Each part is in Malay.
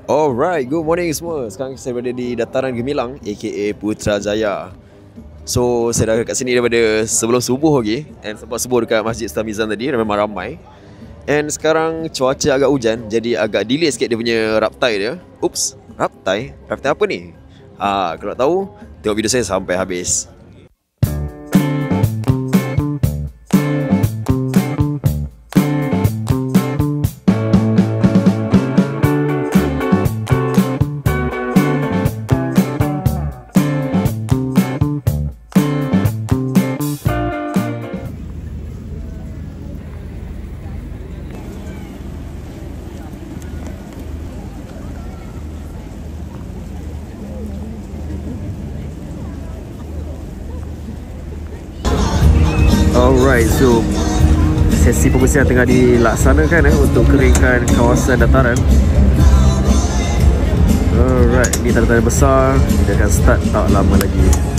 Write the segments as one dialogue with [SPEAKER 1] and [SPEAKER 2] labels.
[SPEAKER 1] Alright, good morning semua. Sekarang saya berada di Dataran Gemilang aka Putrajaya. So, saya dah kat sini daripada sebelum subuh lagi. And sebab subuh dekat Masjid Ustaz Mizan tadi memang ramai. And sekarang cuaca agak hujan, jadi agak delay sikit dia punya raptai dia. Oops, raptai? Raptai apa ni? Kalau nak tahu, tengok video saya sampai habis. Alright, so sesi pembersihan tengah dilaksanakan untuk keringkan kawasan dataran. Alright, ni tanda-tanda besar. Dia akan start tak lama lagi.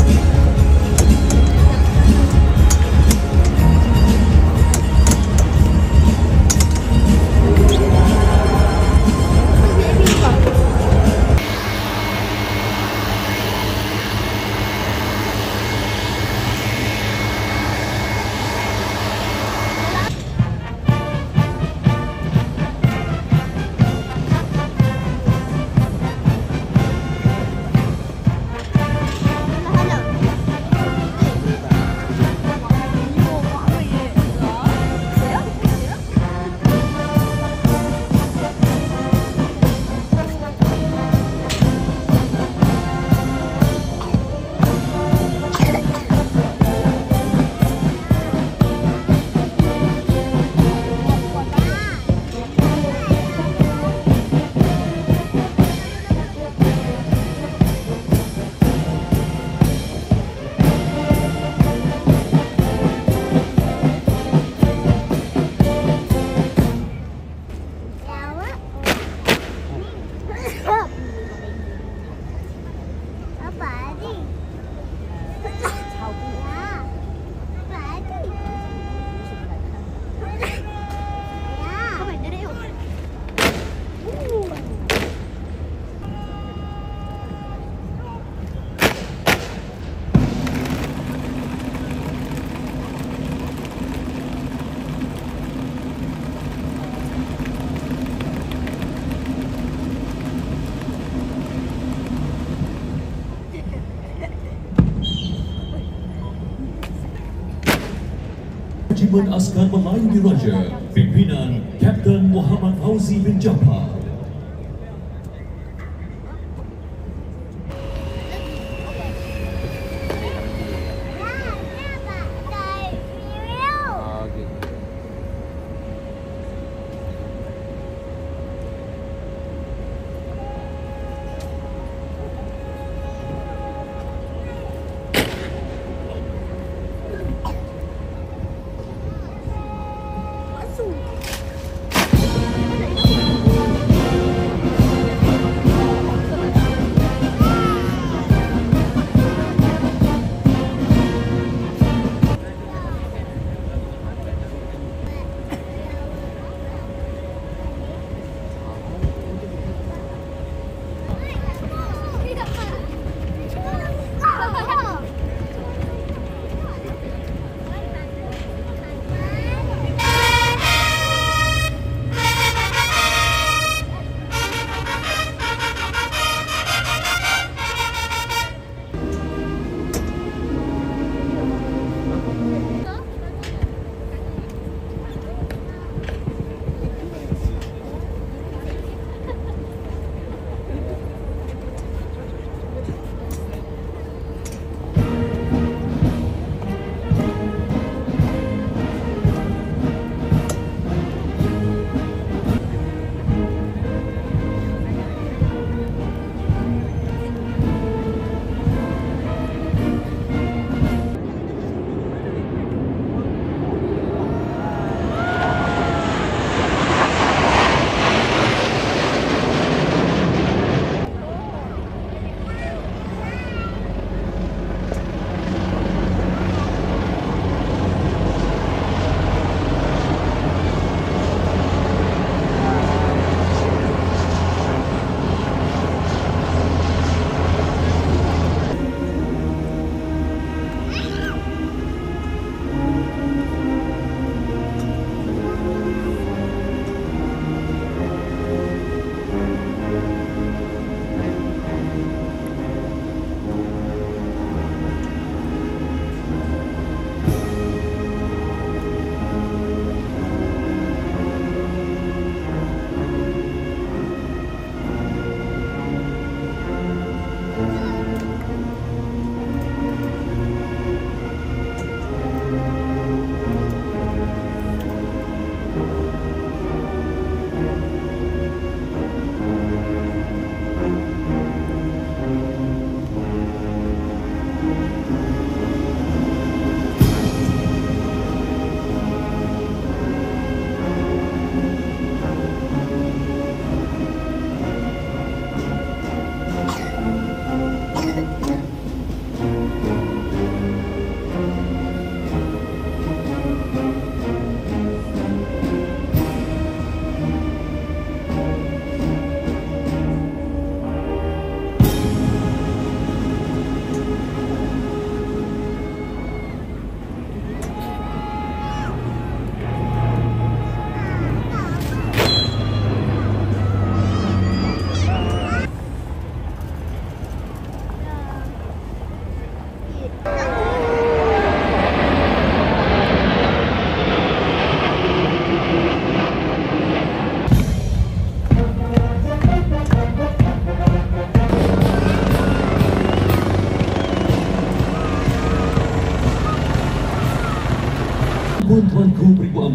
[SPEAKER 2] Regimen Askar Melayu Diraja, pimpinan Kapten Muhammad Fauzi bin Jafar.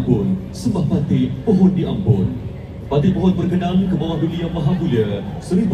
[SPEAKER 2] ampun, sembah pati pohon diampun. Pati pohon berkenan ke bawah Duli Yang Maha Mulia Seri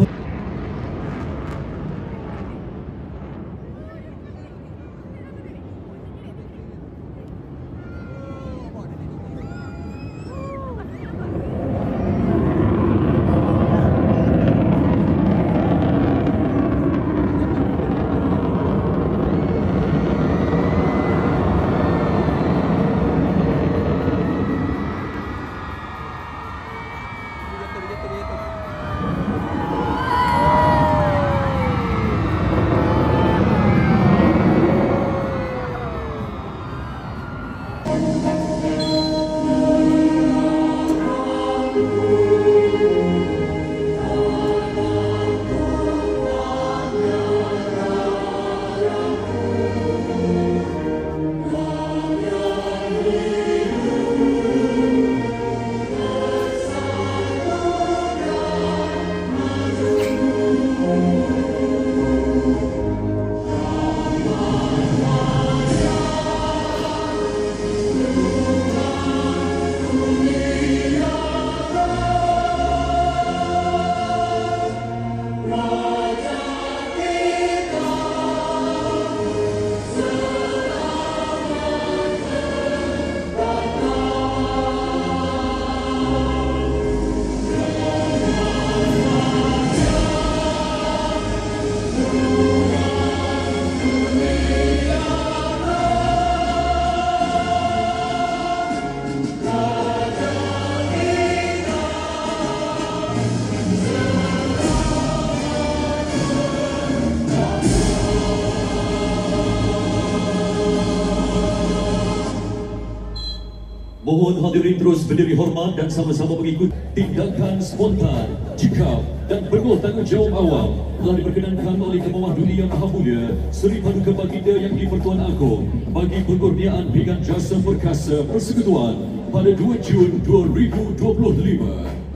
[SPEAKER 2] Mohon hadirin terus berdiri hormat dan sama-sama mengikut tindakan spontan, jikap dan penuh tanggungjawab awam telah diperkenankan oleh Kemawah Duli Yang Maha Mulia Seri Paduka Baginda Yang di-Pertuan Agong bagi pengurniaan pinggan jasa perkasa persekutuan pada 2 Jun 2025.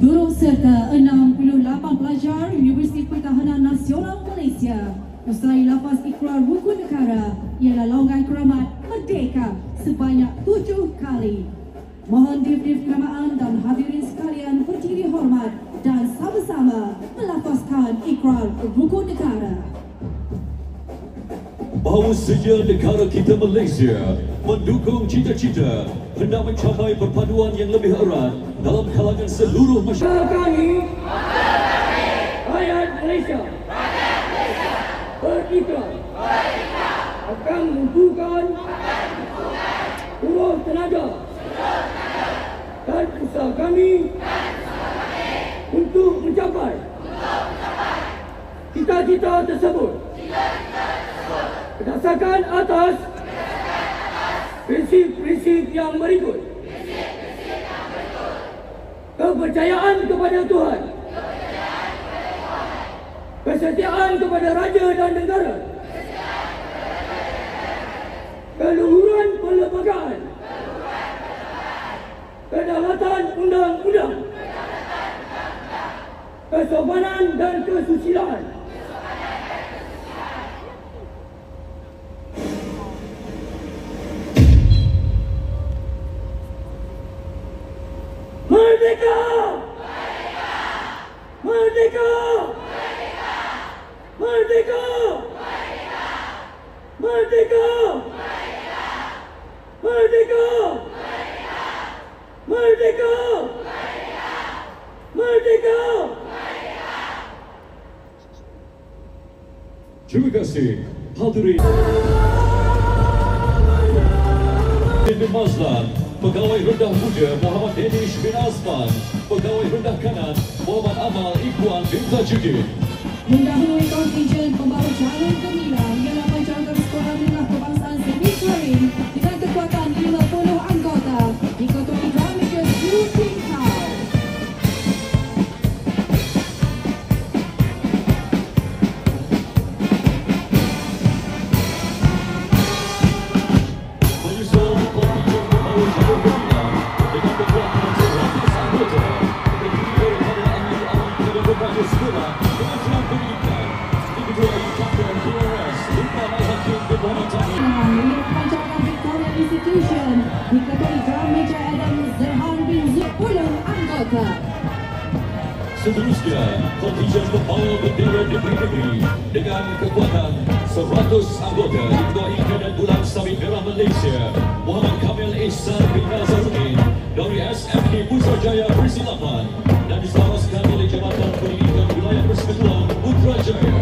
[SPEAKER 3] Turut serta 68 pelajar Universiti Pertahanan Nasional Malaysia usai lafaz ikrar rukun negara ialah longgan keramat merdeka sebanyak 7 kali. Mohon diberi kenamaan dan hadirin sekalian berdiri hormat dan sama-sama melafazkan ikrar rukun negara.
[SPEAKER 2] Bahawasanya negara kita Malaysia mendukung cita-cita hendak mencapai perpaduan yang lebih erat dalam kalangan seluruh masyarakat.
[SPEAKER 4] Kami, rakyat Malaysia, berikrar akan mengumpulkan seluruh tenaga dan usaha kami untuk mencapai cita-cita tersebut berdasarkan atas prinsip-prinsip yang berikut: kepercayaan kepada Tuhan, kesetiaan kepada Raja dan Negara, keluhuran perlembagaan, kedaulatan undang-undang, kesopanan dan kesusilaan. Merdeka! Merdeka! Merdeka! Merdeka! Merdeka! Merdeka! Merdeka!
[SPEAKER 2] Terima kasih hadirin. Bin Mazlan, Pegawai Rendah Muda Muhammad Danish bin Azman, Pegawai Rendah Kanan Muhammad Amal Ikhwan bin Tajudin.
[SPEAKER 3] Mendahului kontingen pembawa jalur gemilang ialah penjaga sekolah menengah kebangsaan Seri Karim dengan kekuatan 50 anggota diketuai Dramaturg Yu Ting Hao.
[SPEAKER 2] Menyusul kontingen pembawa jalur gemilang dengan kekuatan 100 anggota terdiri daripada ahli-ahli dari berbagai sekolah dengan jenjang pendidikan.
[SPEAKER 3] Malaysia.
[SPEAKER 2] Seterusnya, kontingen pembawa bendera negeri-negeri dengan kekuatan 100 anggota diketuai Kadet Bulan Sabit Merah Malaysia, Muhammad Kamil Ihsan bin Nazaruddin dari SMK Putrajaya Persilapan dan diselaraskan oleh Jabatan Pendidikan Wilayah Persekutuan Putrajaya.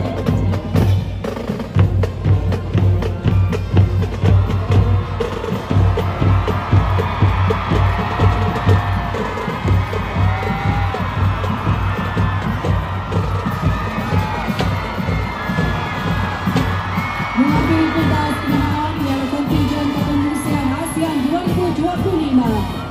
[SPEAKER 3] Mengambil pentas kemenangan ialah kontingen kepengurusan ASEAN 2025.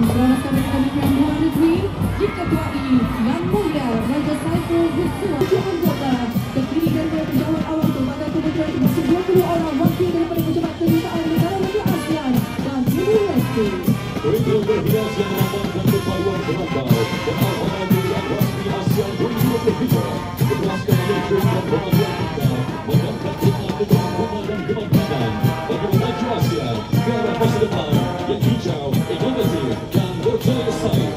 [SPEAKER 3] Diselaraskan oleh Kementerian Luar Negeri diketuai Yang Mulia Raja Saiful Hussein. 7 anggota terdiri daripada penjawat awam Tempatan Kementerian termasuk 20 orang wakil daripada pejabat kedutaan negara-negara ASEAN dan Timur-Leste.
[SPEAKER 2] Mereka berhias yang melambangkan perpaduan beragam dan alfanan pilihan rasmi ASEAN 2023 beraskan oleh Kementerian Perpaduan kita mengangkat tema keberagaman dan kebangkitan bagi memacu ASEAN ke arah masa depan yang hijau, inklusif dan berjaya saing.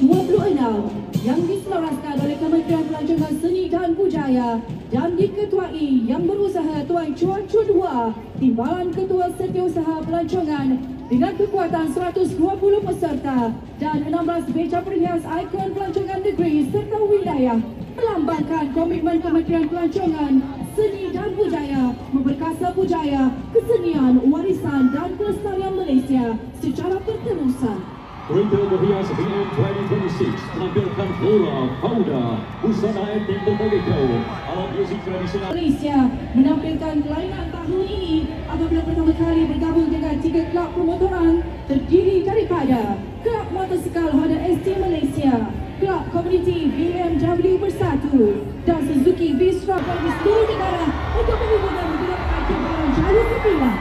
[SPEAKER 3] 26 yang diselaraskan oleh Kementerian Pelancongan Seni dan Budaya dan diketuai Yang Berusaha Tuan Chuan Chudua, Timbalan Ketua Setiausaha Pelancongan dengan kekuatan 120 peserta dan 16 beca perhias ikon pelancongan negeri serta wilayah melambangkan komitmen Kementerian Pelancongan Seni dan Budaya memperkasa budaya, kesenian, warisan dan kelestarian Malaysia secara berterusan.
[SPEAKER 2] Mereka berhias BM 2026 menampilkan flora, fauna, busana etnik berbagai kaum, alat muzik tradisional
[SPEAKER 3] Malaysia menampilkan kelainan tahun ini apabila pertama kali bergabung dengan 3 kelab pemotoran terdiri daripada Kelab Motosikal Honda ST Malaysia, Kelab Komuniti BMW Bersatu dan Suzuki V-Strom dari seluruh negara untuk menghubungkan menggunakan kebaran jalur terpilah.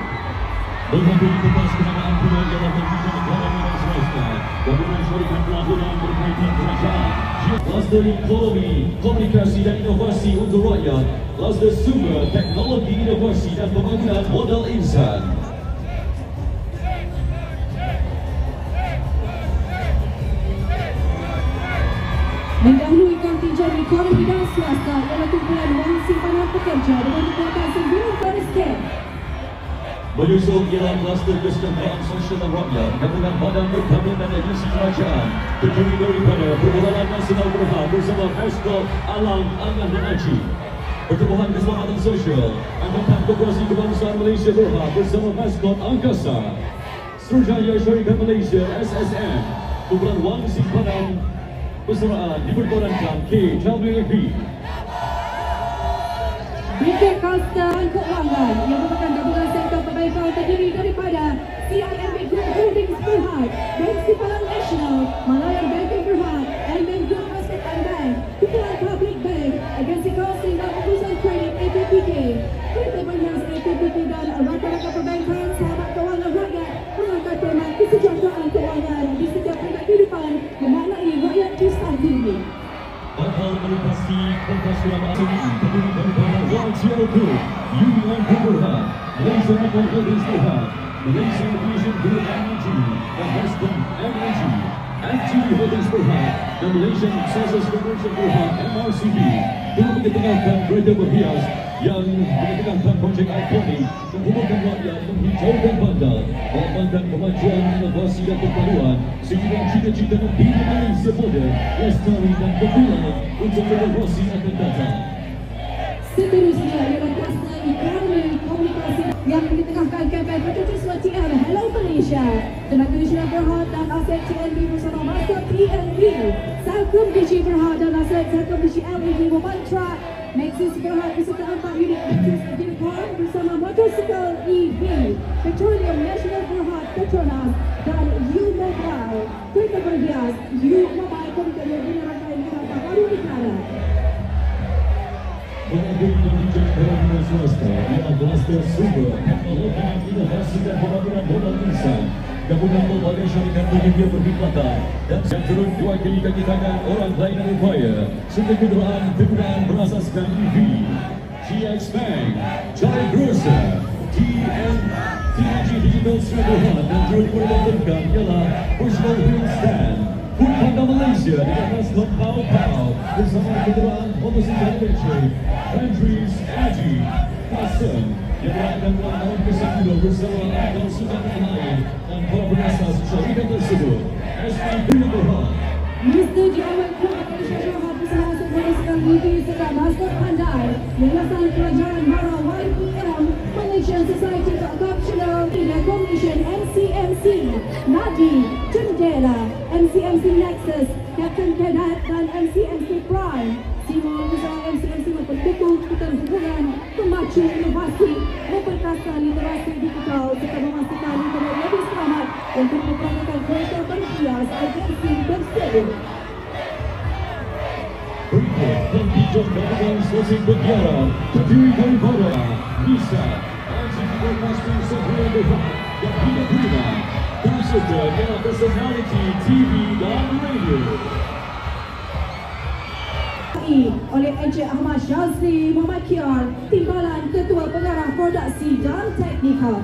[SPEAKER 2] mengambil pentas kenamaan pula ialah kontingen negara Middle Selesta, gabungan syarikat pelaburan berkaitan kerajaan, kluster ekonomi, komunikasi dan inovasi untuk rakyat, kluster sumber, teknologi, inovasi dan pembangunan modal insan.
[SPEAKER 3] Mendahului kontingen ekonomi dan swasta ialah kumpulan wang simpanan pekerja dengan kekuatan 9 baris kem.
[SPEAKER 2] Menyusul ialah kluster kesejahteraan sosial dan rakyat, gabungan badan berkabin dan agensi kerajaan terdiri daripada Perbualan Nasional Berhad bersama Ascot, Alam, Angan dan Aji, Pertubuhan Keselamatan Sosial, Angkatan Koperasi Kebangsaan Malaysia Berhad bersama Ascot Angkasa, Suruhanjaya Syarikat Malaysia SSM, kumpulan wang simpanan persaudaraan diperkorankan KWB.
[SPEAKER 3] Brigade Kluster Keuangan yang merupakan gabungan sektor perbaikan terdiri daripada CIMB Group Holdings Berhad, Bank Simpanan Nasional, Malayan Banking Berhad, Bank Group Muscat and Bank, Kumpulan Public Bank, Agensi Kawasan dan Urusan Kredit APPK, Kereta Berhias APPK dan rakan-rakan perbankan sahabat kewangan rakyat mengangkat tema kesejahteraan kewangan di setiap peringkat kehidupan memaknai rakyat kisah tinggi.
[SPEAKER 2] Bakal melintasi pentas kenamaan ini terdiri daripada YTL Group, Union Berhad, Malaysia Network Holdings Berhad, Malaysia Vision Group Energy, dan Western Energy, FGD Holdings Berhad, dan Malaysian Resources Corporation Berhad MRCB untuk mengetengahkan kereta berhias yang mengetengahkan projek ikonik menghubungkan rakyat menghijaukan bandar, melambangkan kemajuan, inovasi dan perpaduan sehingga cita-cita membina Malaysia muda, lestari dan berguna untuk generasi akan datang.
[SPEAKER 3] Seterusnya ialah kluster ekonomi komunikasi yang ditengahkan kempen Patriotisme TL Hello Malaysia, Tenaga Nasional Berhad dan Aset TNB bersama Master TNB, Salcom Digi Berhad dan Aset Salcom Digi LED Memantra, Maxis Berhad beserta 4 unit Maxis Unicorn bersama Motorcycle EV, Petroleum National Berhad Petronas dan U-Mobile. Kereta berhias U-Mobile Komite Guna Rangkaian Kereta Baru Negara.
[SPEAKER 2] Mengambil kontingen ekonomi swasta ialah kluster sumber, teknologi, inovasi dan pembangunan modal insan, gabungan pelbagai syarikat penyedia perkhidmatan dan yang turut diwakili kaki tangan orang kelainan upaya serta kegunaan berasaskan EV, GX Bank, Jai Grocer, TNG Digital Strategy dan turut diperbantukan ialah Personal Wheel Stand, Food Legenda Malaysia dengan maskot Pau Pau bersama kenderaan motosikal elektrik Andries Aji Kasen yang akan melawan ke-10 bersama Akal Sukan Air dan para pengasas syarikat tersebut SP Berlebihan.
[SPEAKER 3] Mr. Jawab Kuat Malaysia Syahab bersama motosikal UV serta maskot pandai Yayasan Pelajaran Mara YPM Malaysian Society for Correctional Commission MCMC Nadi Jendela MCMC Nexus Captain Cadet dan MCMC Prime Semua usaha MCMC mendukung hubungan memacu inovasi memperkasa literasi digital serta memastikan internet lebih selamat untuk memperolehkan kereta berhias agensi bersedia.
[SPEAKER 2] Berikut pembijak gabungan sesi berbiara terdiri daripada Nisa, Anti Broadcasting Software Berhad yang tidak terima berserta dengan personality TV dan radio.
[SPEAKER 3] Oleh Encik Ahmad Syazli Muhammad Kiar, Timbalan Ketua Pengarah Produksi dan Teknikal.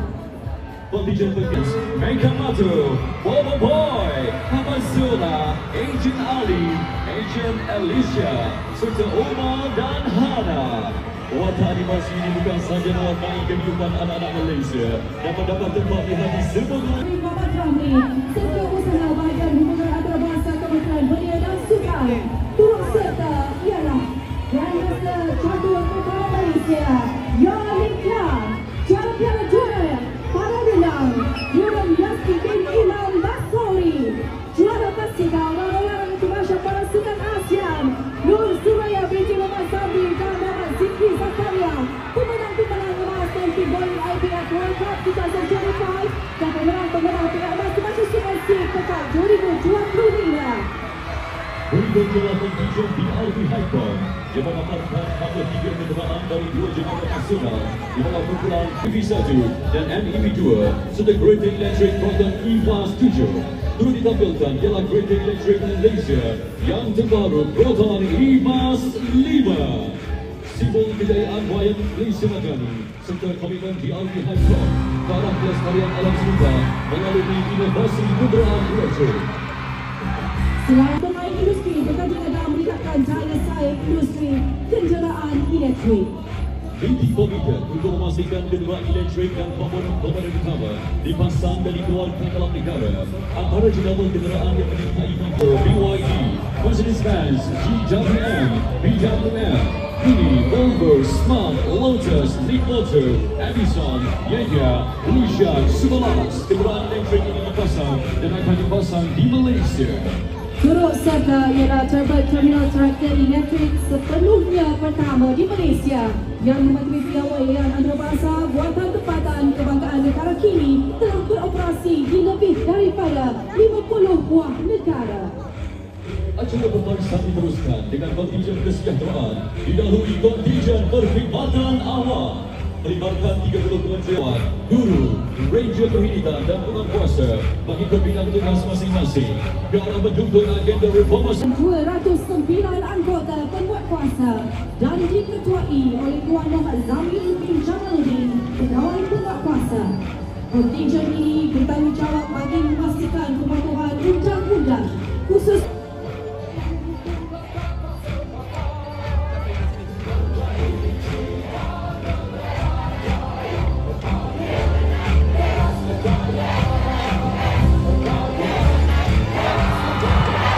[SPEAKER 2] Pembijak berbias Megan Matu, Bobo Boy, Ahmad Zula, Agent Ali, Agent Alicia, serta Omar dan Hana. Watak animasi ini bukan sahaja mewarnai kehidupan anak-anak Malaysia dan mendapat tempat di hati semua.
[SPEAKER 3] Muhammad Ramli, Setiausaha Bahagian Hubungan Antarabangsa Kementerian Belia dan Sukan. Turut serta ialah Grand Master Catur Utara Malaysia, Yolika, Champion Junior, Para Renang, Yuran Yasmin bin Imam Basori, Juara Pastiga Orang-Orang Kemasya Para Sukan ASEAN, Nur Suraya binti Muhammad Sabri dan Muhammad Zikri Zakaria, pemenang-pemenang emas Nanti Bowling IPF World Cup 2025 dan pemenang-pemenang piala emas Kemasya CSC Pekan 2025.
[SPEAKER 2] Berikut telah pembijak BRP Hyper yang memaparkan ada 3 kenderaan dari 2 jemaah nasional di bawah kumpulan EV1 dan MEV2 serta kereta elektrik Proton E-Class 7. Turut ditampilkan ialah kereta elektrik Malaysia yang terbaru Proton E-Class 5. Simbol kejayaan wayang Malaysia Madani serta komitmen BRP Hyper ke arah pelestarian alam semesta melalui inovasi kenderaan elektrik.
[SPEAKER 3] Selain pemain industri berkaitan dengan meningkatkan daya saing industri kenderaan elektrik.
[SPEAKER 2] Inti komitmen untuk memastikan kenderaan elektrik dan komponen utama dipasang dan dikeluarkan dalam negara. Antara jenama kenderaan yang menyertai BYD, Mercedes-Benz, GWM, BWM, Mini, Volvo, Smart, Lotus, Leapmotor, Edison, Yaya, Lucia, Subalas. Kenderaan elektrik ini dipasang dan akan dipasang di Malaysia.
[SPEAKER 3] Turut serta ialah terminal traktor elektrik sepenuhnya pertama di Malaysia yang mematuhi piawaian antarabangsa buatan tempatan kebanggaan negara kini telah beroperasi di lebih daripada 50 buah negara.
[SPEAKER 2] Acara pemeriksaan diteruskan dengan kontijen kesejahteraan didahului kontijen perkhidmatan awam melibatkan 30 kementerian, guru, ranger perkhidmatan dan penguasa mengikut bidang tugas masing-masing ke arah mendukung agenda reformasi
[SPEAKER 3] 209 anggota penguatkuasa dan diketuai oleh Tuan Muhammad Zamil bin Jamaluddin, Pegawai Penguatkuasa. Kontijen ini bertanggungjawab bagi memastikan kepatuhan undang-undang khusus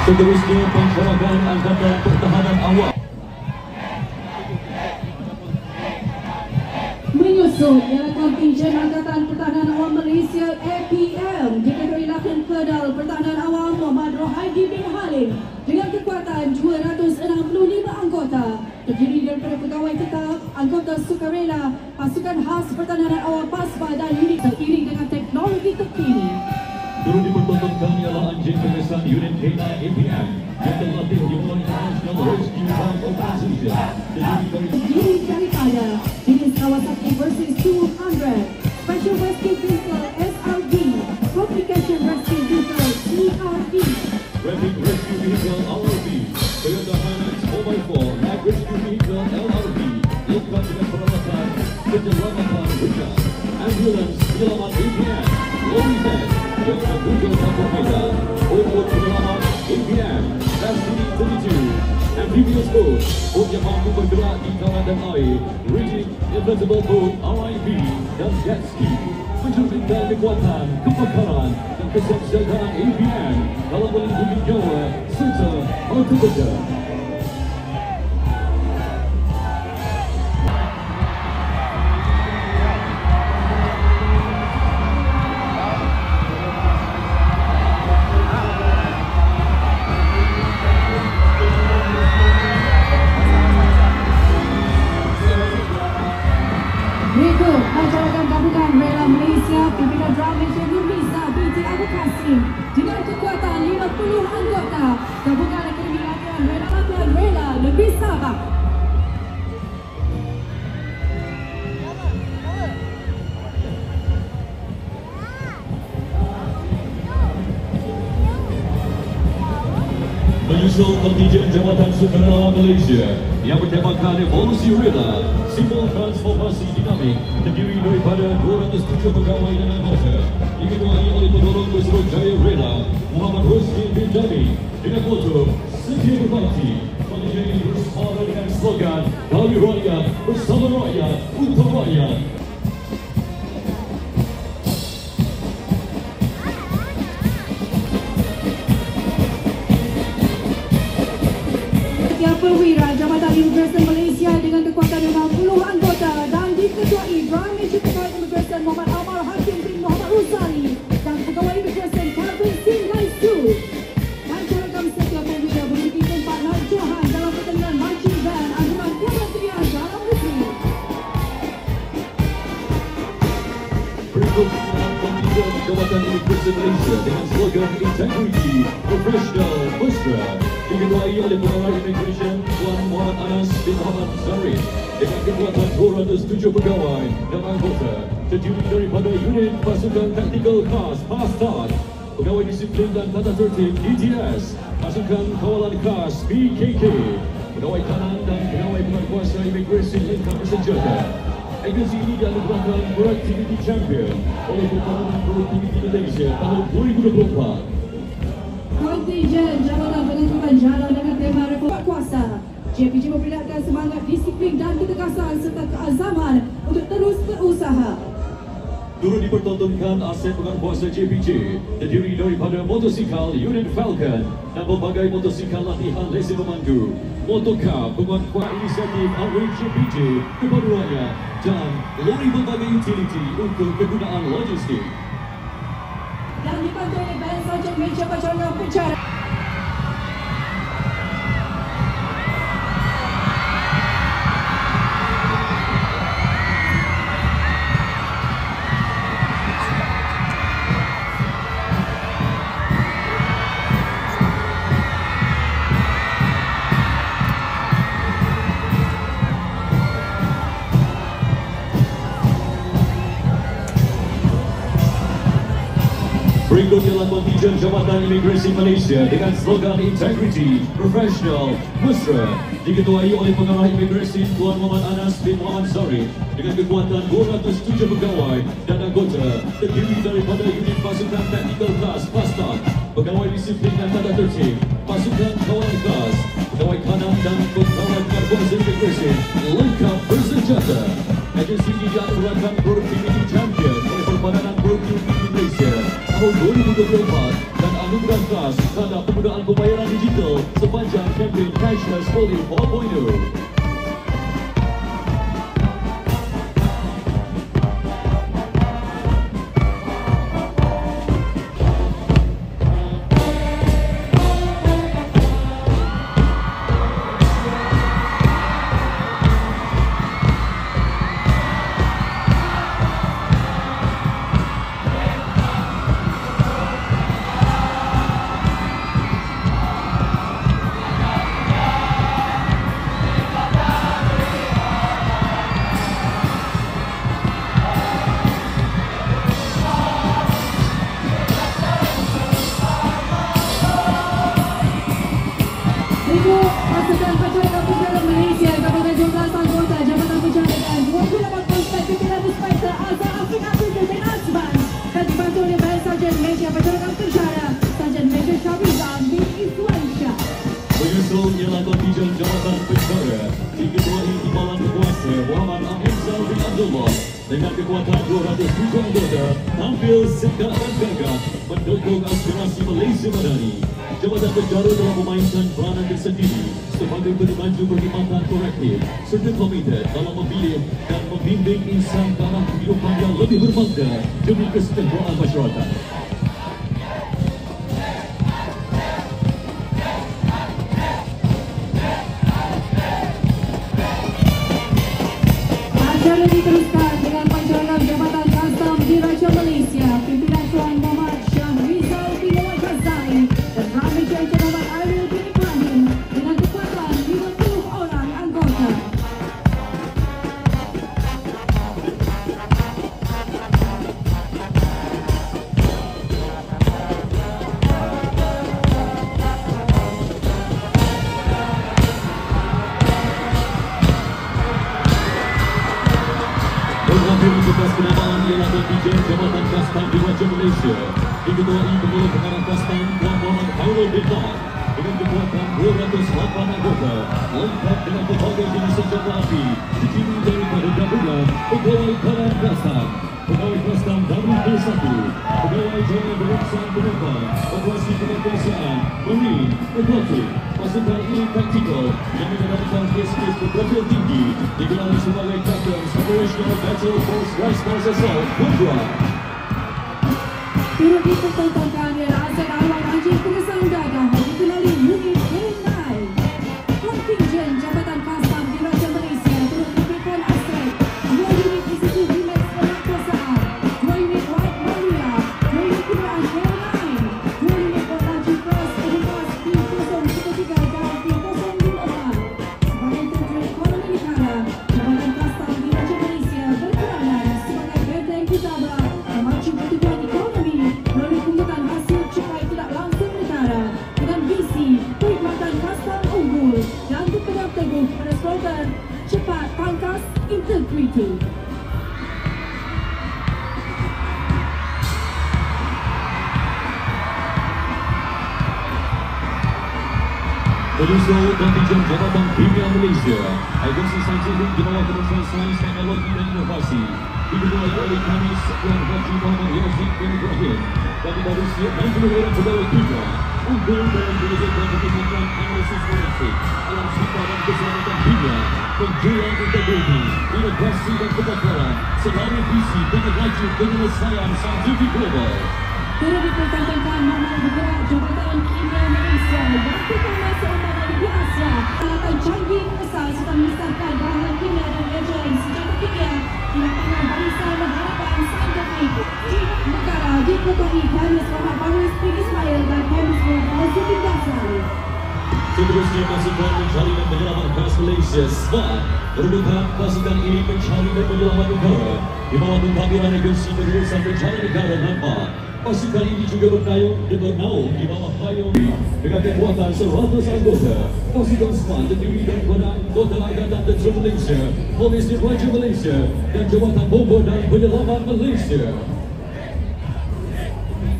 [SPEAKER 2] seterusnya pencarakan Angkatan Pertahanan Awam.
[SPEAKER 3] Menyusul ialah kontijen Angkatan Pertahanan Awam Malaysia APM diketuai Lakan Kedal Pertahanan Awam Muhammad Rohaidi bin Halim dengan kekuatan 265 anggota terdiri daripada pegawai tetap, anggota sukarela, pasukan khas Pertahanan Awam PASPA dan unit seiring dengan teknologi terkini.
[SPEAKER 2] Turut dipertontonkan ialah anjing pengesan unit K9 APM yang terlatih di bawah International Rescue Force Organization
[SPEAKER 3] Terdiri daripada jenis Kawasaki Versys 200, Special Rescue Vehicle SRV, Complication Rescue Vehicle ERV,
[SPEAKER 2] Rapid Rescue Vehicle RRV, Toyota Hilux 4x4 Mag Rescue Vehicle LRV, lengkap dengan peralatan penyelamatan bencana, ambulans penyelamat APM, lorry van yang mendukung kampung medan, untuk penyelamat APM, Amphibious boat, boat yang mampu bergerak di darat dan air, rigid inflatable boat RIV dan jet ski, mencerminkan kekuatan, kepakaran dan kesiapsiagaan APN dalam melindungi nyawa serta harta benda.
[SPEAKER 3] Berikut acara gabungan Rela Malaysia pimpinan Drum Malaysia Nurmiza binti Abu Kasim dengan kekuatan 50 anggota gabungan Akademi Latihan Rela Latihan Rela Negeri Sabah.
[SPEAKER 2] Menyusul kontingen Jabatan Sukarelawan Malaysia yang bertemakan Evolusi Rela, simbol transformasi dinamik, terdiri daripada 207 pegawai dan anggota, diketuai oleh pendorong Pusrojaya Rela, Muhammad Rusdi bin Jami, dengan moto Setia Berbakti. Kontingen ini bersuara dengan slogan Dari Rakyat, Bersama Rakyat, Untuk Rakyat.
[SPEAKER 3] Perwira Jabatan Imigresen Malaysia dengan kekuatan 50 anggota dan diketuai Drum Malaysia Pegawai Imigresen Muhammad Amar Hakim bin Muhammad Ruzali dan Pegawai Imigresen Calvin Singhai Su. Acara setiap perwira memiliki tempat naik Johan dalam pertandingan marching band anjuran Kementerian Dalam Negeri.
[SPEAKER 2] Berikut kontingen Jabatan Imigresen Malaysia dengan slogan Integrity, Professional, Mesra, diketuai oleh Pegawai Immigration Tuan Muhammad Anas bin Muhammad Zari dengan kekuatan 207 pegawai dan anggota, terdiri daripada unit pasukan Tactical Khas PASTAN, pegawai disiplin dan tata tertib DTS, pasukan kawalan khas PKK, pegawai kanan dan pegawai penguasa imigrasi lengkap bersenjata. Agensi ini dianugerahkan Productivity Champion oleh Pertahanan Produktiviti Malaysia tahun 2024.
[SPEAKER 3] Kontingen Jabatan Penentuan Jalan dengan tema Reform Kuasa. JPJ memperingatkan semangat disiplin dan ketegasan serta keazaman untuk terus berusaha.
[SPEAKER 2] Turut dipertontonkan aset penguasa JPJ terdiri daripada motosikal unit Falcon dan pelbagai motosikal latihan lesen memandu, motocar penguat inisiatif Outreach JPJ kepada rakyat dan lori pelbagai utility untuk kegunaan logistik.
[SPEAKER 3] Dan dibantu oleh band Sarjan Meja Pacaranga Pencara.
[SPEAKER 2] Berikut ialah kontingen Jabatan Imigrasi Malaysia dengan slogan Integrity, Professional, Mesra, diketuai oleh Pengarah Imigrasi Tuan Muhammad Anas bin Muhammad Zari dengan kekuatan 207 pegawai dan anggota, terdiri daripada unit pasukan Tactical Khas PASTAN, pegawai disiplin dan tata tertib, pasukan kawalan khas, pegawai kanan dan pegawai penguasa imigrasi lengkap bersenjata. Agensi ini dianugerahkan Productivity Champion oleh Perbadan Produktiviti Malaysia tahun 2024 dan anugerah khas tanda penggunaan pembayaran digital sepanjang kempen Cashless Policy 4.0. diketuai Timbalan Berkuasa Muhammad Amizal bin Abdullah dengan kekuatan 207 anggota tampil segak dan gagah mendukung aspirasi Malaysia Madani. Jabatan Negara telah memainkan peranan tersendiri sebagai pemandu perkhidmatan korektif serta komited dalam memilih dan membimbing insan ke arah kehidupan yang lebih bermakna demi kesejahteraan masyarakat.
[SPEAKER 3] Acara diteruskan dengan pancaran Jabatan Kastam Diraja Malaysia, pimpinan Tuan Muhammad Syahrizal bin Muhammad Ghazali dan Ramai Cahaya Muhammad Aril bin Ibrahim dengan kekuatan 50 orang anggota.
[SPEAKER 2] Mengambil tugas kenamaan ialah Dirjen Jabatan Kastam Diraja Malaysia diketuai Pengurus Pengarah Kastam Tuan Muhammad Khairul bin Mat dengan kekuatan 208 anggota lengkap dengan pelbagai jenis senjata api terdiri daripada gabungan Pegawai Kanan Kastam, Pegawai Kastam Darul K1, Pegawai Jaya Berurusan Penumpang, Operasi Kemerdekaan, Marine, Aquatic, pasukan ini taktikal yang menghadapi kes-kes berprofil tinggi digelar sebagai Captains Operational Battle Force Response Assault Cobra.
[SPEAKER 3] Turut dipertontonkan ialah aset awal anjing pengesan dadah dikenali unit K9. Kontingjen Jabatan Kastam Diraja Malaysia turut diberikan aset 2 unit institusi relax pemerkosaan, 2 unit White Maria, 2 unit kenderaan K9, 2 unit Laju Cross Edimas P013 dan P054. Sebagai tentera ekonomi negara, Jabatan Kastam Diraja Malaysia berperanan sebagai benteng utama memacu pertumbuhan ekonomi melalui pungutan hasil cukai tidak langsung negara dengan visi perkhidmatan kastam unggul dan berpegang teguh pada slogan cepat, pangkas, integriti.
[SPEAKER 2] Menyusul Kontingjen Jabatan Kimia Malaysia, Agensi Saintifik di bawah Kementerian Sains, Teknologi dan Inovasi diketuai oleh Kamis Tuan Haji Muhammad Yazid bin Ibrahim dan dibaru siap 60 orang pegawai kimia unggul dalam mewujudkan perkhidmatan analisis forensik, alam sekitar dan keselamatan kimia, penjualan integriti, inovasi dan kebakaran, selalu visi dengan laju penyelesaian saintifik global.
[SPEAKER 3] Turut dipertontonkan Muhammad bergerak Jabatan Kimia Malaysia yang pertama seumur di Asia, alatan canggih besar serta menyesatkan bahan kimia dan reagen senjata kimia di lapangan barisan harapan saintifik di negara diketuai Kamis Muhammad Baris bin Ismail dan Kamis Muhammad Fauzi Dasari.
[SPEAKER 2] Seterusnya pasukan pencari dan penyelamat khas Malaysia SWAT merupakan pasukan ini pencari dan penyelamat negara di bawah pentadbiran Agensi Penerusan Pencari Negara NAMA. Pasukan ini juga bernaung di bawah payung dengan kekuatan 100 anggota. Pasukan SWAT terdiri daripada anggota Angkatan Tentera Malaysia, Polis Diraja Malaysia dan Jabatan Bomba dan Penyelamat Malaysia.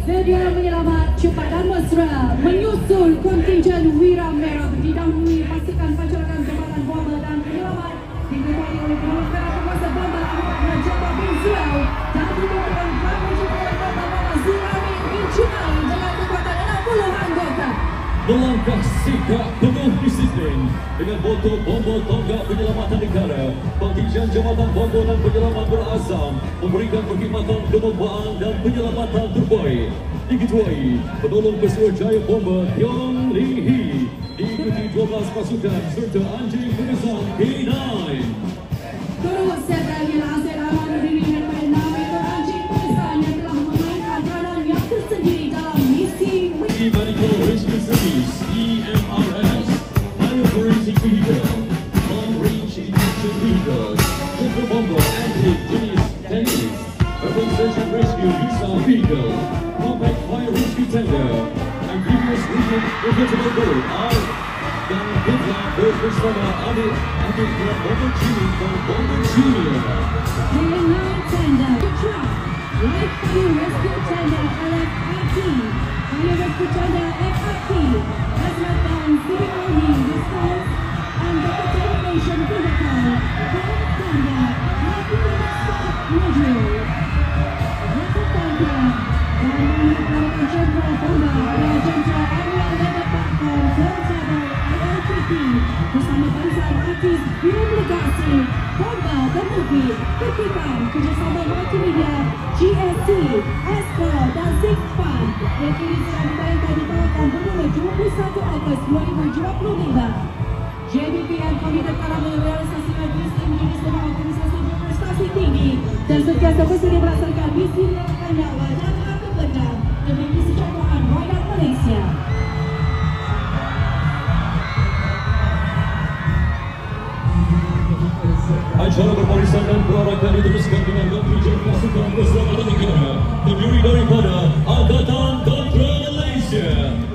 [SPEAKER 3] Sedia menyelamat cepat dan mesra menyusul kontingjen Wira Merah didahului pasukan pancaran Jabatan Bomba dan Penyelamat diketuai oleh Pengurus Merah Penguasa Bomba Ahmad Jabbar bin Zuel dan diketuai Ramai Cahaya Muhammad Zuramin bin Jumail dengan kekuatan 60 anggota.
[SPEAKER 2] Melangkah sikap penuh disiplin dengan moto Bomba Tonggak Penyelamatan Negara, Kontingjen Jabatan Bomba dan Penyelamat berazam memberikan perkhidmatan kebombaan dan penyelamatan terbaik. Diketuai penolong Pesuruh Jaya Bomba Tiong Lee Hee, diikuti 12 pasukan serta anjing pengesan K9.
[SPEAKER 3] Turut serta ialah aset aman dirikan pada 6 ekor anjing pengesan yang telah memainkan peranan yang tersendiri dalam misi
[SPEAKER 2] Medical Rescue Service EMRS, Fire Forensic Vehicle, Long Range Detection Vehicle, Super Bomber Anti Jenis Tennis, Urban Search and Rescue Visa Vehicle, Compact Fire Rescue Tender, Amphibious Region Reflectable Boat Out, dan Bitland Boat bersama adik Bomber Junior dan Bomber Junior.
[SPEAKER 3] K9 Tender, Truck, Life Fire Rescue Tender LFRT, Fire Rescue Tender FRT, Hazmat dan Civil Army Response, and Bukit Tinggi Malaysian Pinnacle, Tanda, Major. Yakut Tanda, dan menghadapkan Jenderal Bomba adalah Jenderal Ariel Leda Pakar, Sabar ILPT, bersama barisan artis film legasi, Bomba The Movie, Petikan, kerjasama multimedia, GSC, Astro dan Six Fun, yang kini sedang ditayangkan di tanggal bermula 21 Ogos 2025. JBPN Komite telah merealisasikan misi menjadi sebuah organisasi berprestasi tinggi dan sentiasa bersedia melaksanakan misi menyelamatkan nyawa dan harta benda demi kesejahteraan rakyat Malaysia.
[SPEAKER 2] Acara berbarisan dan perarakan diteruskan dengan kontinjen pasukan keselamatan negara terdiri daripada Angkatan Tentera Malaysia,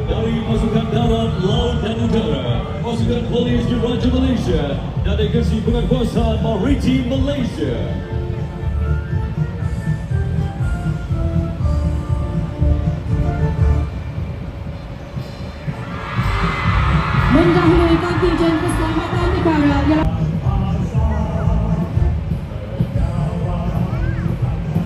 [SPEAKER 2] dari pasukan darat, laut dan udara, pasukan polis Diraja Malaysia dan Agensi Penguasaan Maritim Malaysia.
[SPEAKER 3] Mendahului kontinjen keselamatan negara ialah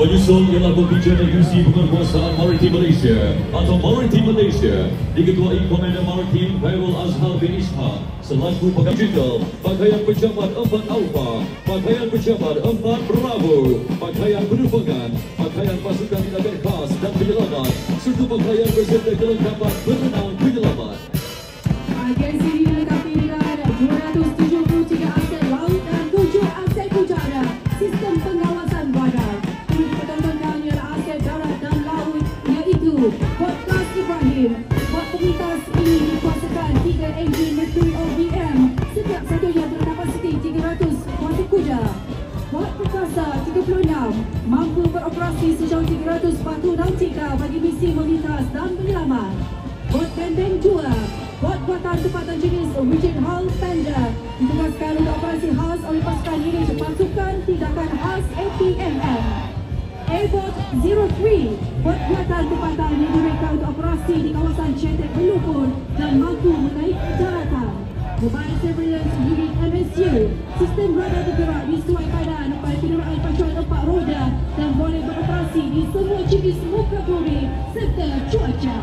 [SPEAKER 2] Penyusul ialah kontinjen Agensi Penguasaan Maritim Malaysia atau Maritim Malaysia diketuai Komandan Maritim Khairul Azhar bin Ishaq selaku pakaian digital, pakaian pejabat 4 Alpha, pakaian pejabat 4 Bravo, pakaian penerbangan, pakaian pasukan tindakan khas dan penyelamat serta pakaian berserta kelengkapan berenang penyelamat.
[SPEAKER 3] agensi ini dilengkapi dengan 273 aset laut dan 7 aset udara, sistem pengawasan badan. Dipertontonkan ialah aset darat dan laut iaitu Podcast Ibrahim. Bot pemintas ini dikuasakan 3 enjin Mercury OBM, setiap satunya berkapasiti 300 kuasa kuda. Bot perkasa 36 mampu beroperasi sejauh 300 batu nautika bagi misi melintas dan penyelamat. Bot Benteng 2 bot buatan tempatan jenis Richard Hall Panda ditugaskan untuk operasi khas oleh pasukan unit pasukan tindakan khas APMM. Airbot 03 bot buatan tempatan yang direka untuk operasi di kawasan Cetek Belupur dan mampu menaik daratan. Mobile Surveillance Unit MSU, sistem radar bergerak di sesuai keadaan pada kenderaan pacuan 4 roda dan boleh beroperasi di semua jenis muka bumi serta cuaca.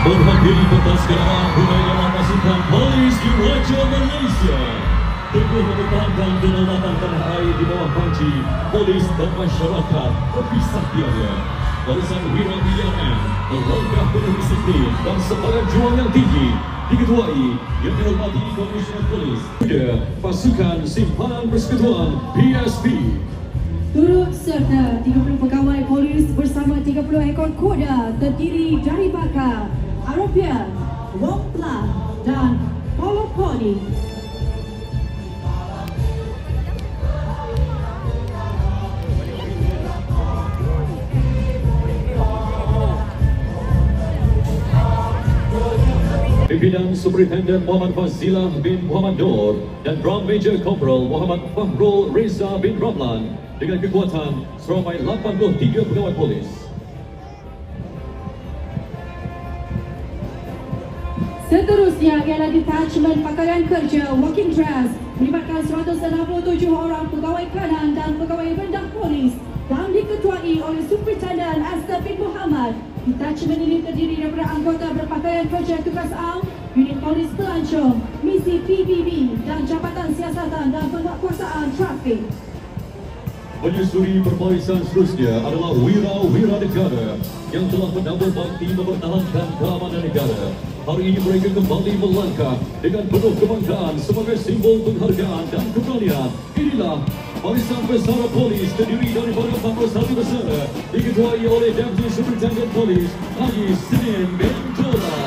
[SPEAKER 2] Menghadiri pentas kenegaraan budaya pasukan polis Diraja Malaysia teguh mempertahankan kedaulatan tanah air di bawah panji polis dan masyarakat berpisah tiada. Barisan Wira BNM melangkah penuh disiplin dan semangat juang yang tinggi diketuai yang dihormati Komisioner Polis Pasukan Simpanan Persekutuan PSP.
[SPEAKER 3] Turut serta 30 pegawai polis bersama 30 ekor kuda terdiri dari bakal Arabian, Womplan dan Polo Pony.
[SPEAKER 2] Pimpinan Superintendent Muhammad Fazilah bin Muhammad Nur dan Drum Major Corporal Muhammad Fahrul Reza bin Ramlan dengan kekuatan seramai 83 pegawai polis.
[SPEAKER 3] Seterusnya ialah detachment pakaian kerja working dress melibatkan 167 orang pegawai kanan dan pegawai rendah polis dan diketuai oleh Superintendent Astar bin Muhammad. Detachment ini terdiri daripada anggota berpakaian kerja tugas am, unit polis pelancong, misi PBB dan Jabatan Siasatan dan Penguatkuasaan Trafik.
[SPEAKER 2] Menyusuri perbarisan seterusnya adalah wira-wira negara yang telah menambah bakti mempertahankan keamanan negara. Hari ini mereka kembali melangkah dengan penuh kebanggaan sebagai simbol penghargaan dan keberanian. Inilah barisan besar polis terdiri daripada 41 besara diketuai oleh Deputy Superintendent Polis Haji Senin bin Jola.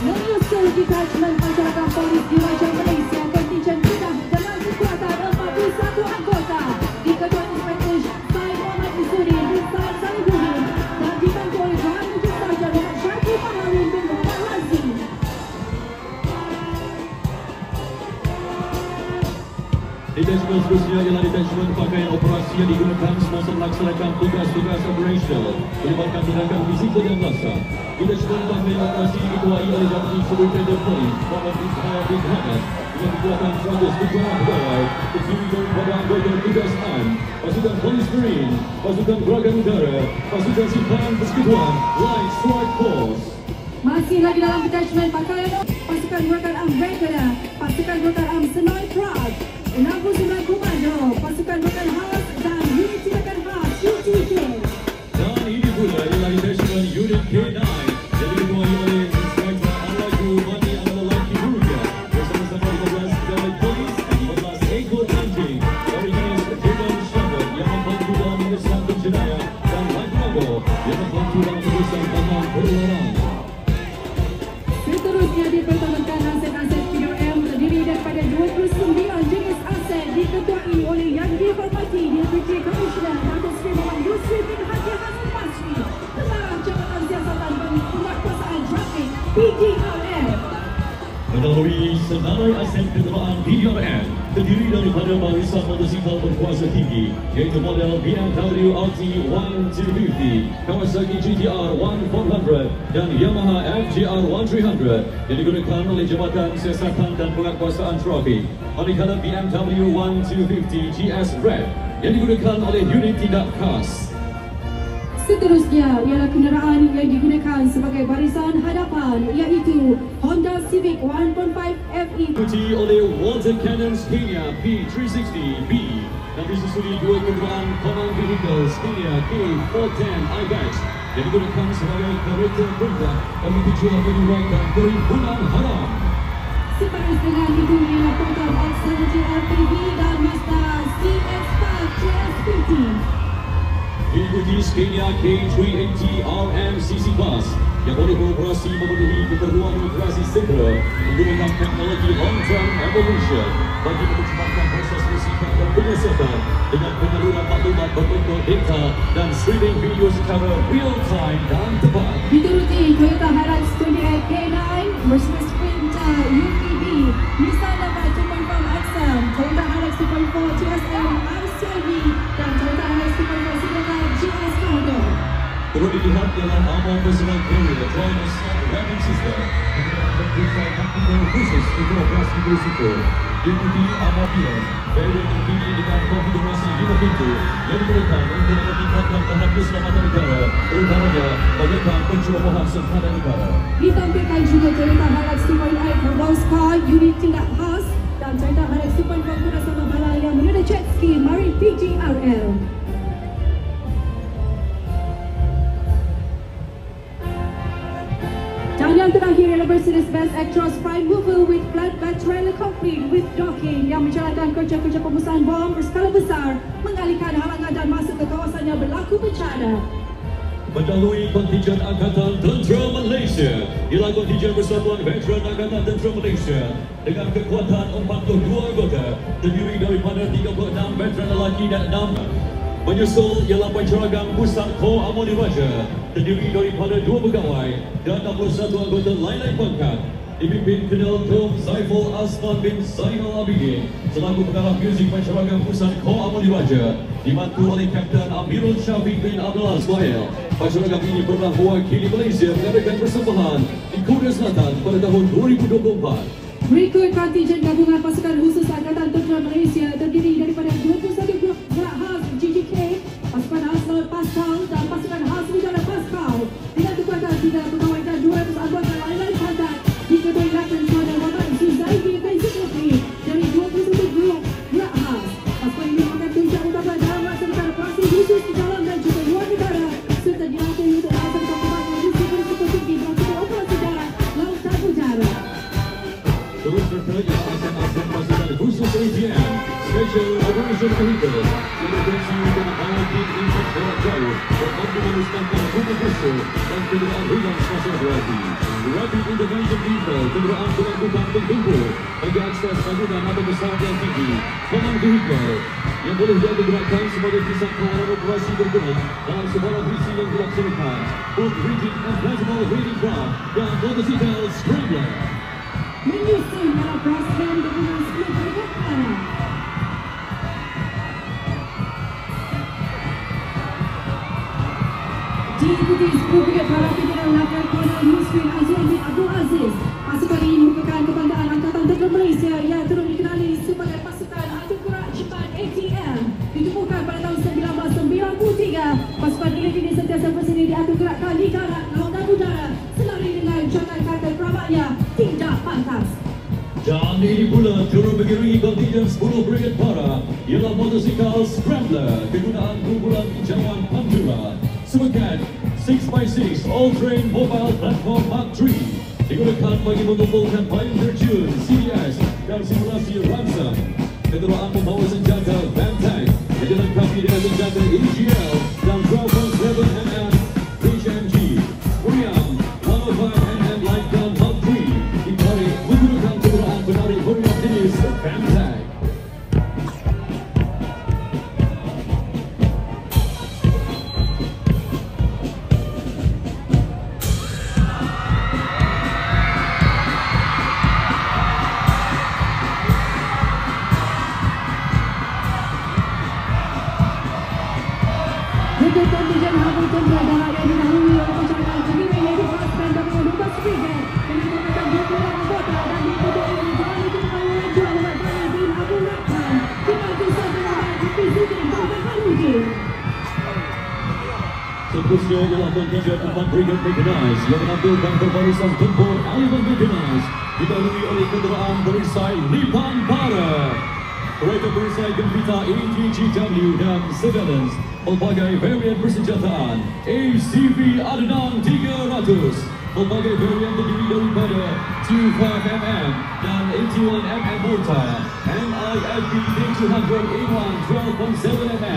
[SPEAKER 3] Menyusul detachment pasukan polis Diraja Malaysia kontinjen Kedah dengan kekuatan 41 anggota diketuai Inspektur Syai Muhammad Isuri bin Said Salihuddin dan dibantu oleh Raja Sarjan Muhammad Syakir Pahlawi bin Muhammad Lazim.
[SPEAKER 2] Detachment seterusnya ialah detachment pakaian operasi yang digunakan semasa melaksanakan tugas-tugas operasional melibatkan tenaga fizikal dan massa. Detachment pakaian operasi diketuai oleh Deputy Superintendent Polis Muhammad Ismail bin Hamad dengan kekuatan 100 pegawai terdiri daripada anggota tugas AN, pasukan Polis Marine, pasukan Gerakan Udara, pasukan simpanan persekutuan Light Strike Force.
[SPEAKER 3] Masih lagi dalam detachment pakaian pasukan gerakan Ambedkar, pasukan gerakan Senoi Prague, 69 Komando, pasukan gerakan khas dan unit tindakan khas UTK.
[SPEAKER 2] Dan ini pula ialah detachment unit K9 yang diketuai oleh Inspektor Alagu Mani Alalaki Burga bersama-sama 15 pegawai polis dan 15 ekor anjing dari unit K9 Shepherd yang membantu dalam mengesan penjenayah dan Light Combo yang membantu dalam mengesan taman berlarang.
[SPEAKER 3] Seterusnya dipertentangkan aset-aset PDRM terdiri daripada 29 jenis aset diketuai oleh yang dihormati Deputy Commissioner Datuk Seri Muhammad Yusri bin Haji Hassan Basri, Kepala Jabatan Siasatan dan Penguatkuasaan Trafik PDRM.
[SPEAKER 2] Melalui senarai aset kenderaan PDRM terdiri daripada barisan motosikal berkuasa tinggi iaitu model BMW RT 1250, Kawasaki GTR 1400 dan Yamaha FJR 1300 yang digunakan oleh Jabatan Siasatan dan Penguatkuasaan Trafik, manakala BMW 1250 GS Red yang digunakan oleh unit tindak khas.
[SPEAKER 3] Seterusnya ialah kenderaan yang digunakan sebagai barisan hadapan iaitu Honda Civic 1.5 FE.
[SPEAKER 2] Diikuti oleh Water Cannon Scania P360B dan disusuli dua kenderaan command vehicle Scania K410 IBEX yang digunakan sebagai kereta perintah bagi tujuan penyuruhan dan perhimpunan haram.
[SPEAKER 3] Separuh dengan itu ialah Toyota X70 LPV dan Mazda CX-5 TS50.
[SPEAKER 2] Diikuti Scania K380 RMCC Plus yang boleh beroperasi memenuhi keperluan operasi segera menggunakan teknologi long-term evolution bagi mempercepatkan proses musikan dan penyiasatan dengan penyaluran maklumat berbentuk data dan streaming video secara real-time dan tepat.
[SPEAKER 3] Dituruti Toyota Hilux 28 K9, Mercedes Sprinter UTV, Nissan Navara 2.5 XM, Toyota Hilux 2.4 TSM RCV dan Toyota Hilux 2.4 Signata GS Cargo.
[SPEAKER 2] Perlu dilihat ialah armor personal carrier joint assault weapon system dengan berdesain taktikal khusus untuk operasi berisiko. Diikuti armor pierce, variant terkini dengan konfigurasi 5 pintu yang digunakan untuk meningkatkan tahap keselamatan negara, terutamanya bagaikan pencerobohan serta negara.
[SPEAKER 3] Ditampilkan juga Toyota Hilux 2.8 Roadhouse Car unit tindak khas dan Toyota Hilux 2.4 kuda sama bala yang menuju jet ski Marine PGRL. Dan yang terakhir ialah Mercedes-Benz Actros Prime Mover with flatbed trailer complete with docking yang menjalankan kerja-kerja pemusnahan bom berskala besar mengalihkan halangan dan masuk ke kawasan yang berlaku bencana.
[SPEAKER 2] Mendahului kontingen Angkatan Tentera Malaysia ialah kontingen Persatuan Veteran Angkatan Tentera Malaysia dengan kekuatan 42 anggota terdiri daripada 36 veteran lelaki dan 6. Menyusul ialah penceragam Pusat Kor Amoni Raja terdiri daripada 2 pegawai dan 61 anggota lain-lain pangkat dipimpin Kenal Tom Zaiful Asman bin Zainal Abidin selaku pengarah muzik penceragam Pusat Kor Amoni Raja dibantu oleh Kapten Amirul Syafiq bin Abdullah Ismail. Penceragam ini pernah mewakili Malaysia mengadakan persembahan di Korea Selatan pada tahun 2024.
[SPEAKER 3] Berikut kontingen gabungan pasukan khusus Angkatan Tentera Malaysia terdiri daripada 21 gerak khas GGK, pasukan khas laut Pascal dan pasukan khas udara Pascal dengan kekuatan 3 pegawai dan 200 anggota lain-lain pangkat diketuai Letnan Colonel Muhammad Zuzaidi bin Zulkifli dari 21 gerak khas. Pasukan ini akan tunjuk utama dalam melaksanakan operasi khusus di dalam dan juga luar negara serta dilatih untuk melaksanakan pembangunan misi berisiko tinggi melakukan operasi darat, laut dan udara.
[SPEAKER 2] Terus bertanya aset-aset pasukan khusus ATM Special Operation Vehicle yang berfungsi untuk menghadapi insak jarak jauh dan mampu memusnahkan rumah musuh dan kenderaan ringan semasa operasi. Rapid Intervention Vehicle, kenderaan pengangkutan penggempur bagi akses bangunan atau pesawat yang tinggi. Command Vehicle yang boleh digerakkan sebagai pusat penanganan operasi bergerak dalam sebarang misi yang dilaksanakan. Both rigid and flexible wheeling craft dan motorcycle scrambler.
[SPEAKER 3] Menyusun dalam Braskem dengan 10 peringkat perak. diikuti 10 brigade para pimpinan Lakar Kolonel Yusrin Azwar bin Abdul Aziz. Pasukan ini merupakan kebanggaan Angkatan Tentera Malaysia yang turut dikenali sebagai pasukan Anti Gerak Cepat ATM. Ditemukan pada tahun 1993, pasukan ini sentiasa bersedia di adu gerakan di darat, laut dan udara selari dengan jangan kata keramatnya tidak pantas.
[SPEAKER 2] Dan ini pula juru mengiringi kontingen 10 Brigade Para ialah motosikal Scrambler kegunaan kumpulan Pinjauan Pantura sebagai 6x6 All-Terrain Mobile Platform Mark III digunakan bagi mengumpulkan payung terjun CDS dan simulasi ransam. Kenderaan membawa senjata Van-Tank yang dilengkapi dengan senjata AGL dan 12.7mm HMG Meriam 105mm Light Gun Mark III ditarik menggunakan kenderaan penarik meriam jenis Van-Tank.
[SPEAKER 3] Untuk kontingen Habib Tentera Darat yang didahului oleh pencarian sendiri iaitu pasukan gabungan 12 brigade dengan menggunakan 20 orang anggota dan diikuti oleh Jawali Kepala Jual Wadana bin Abu Rakman dibantu Saudara Hafiz Zuddin Bapak Haludin.
[SPEAKER 2] Seterusnya ialah kontingen 4 Brigade Mechanized yang menampilkan berbarisan tempur elemen mechanized didahului oleh kenderaan berisai Lipan Para. Kereta berisai Gempita ATGW dan Surveillance pelbagai varian persenjataan ACV Adnan 300 pelbagai varian terdiri daripada 25mm dan 81mm mortar MIFB D200A1 12.7mm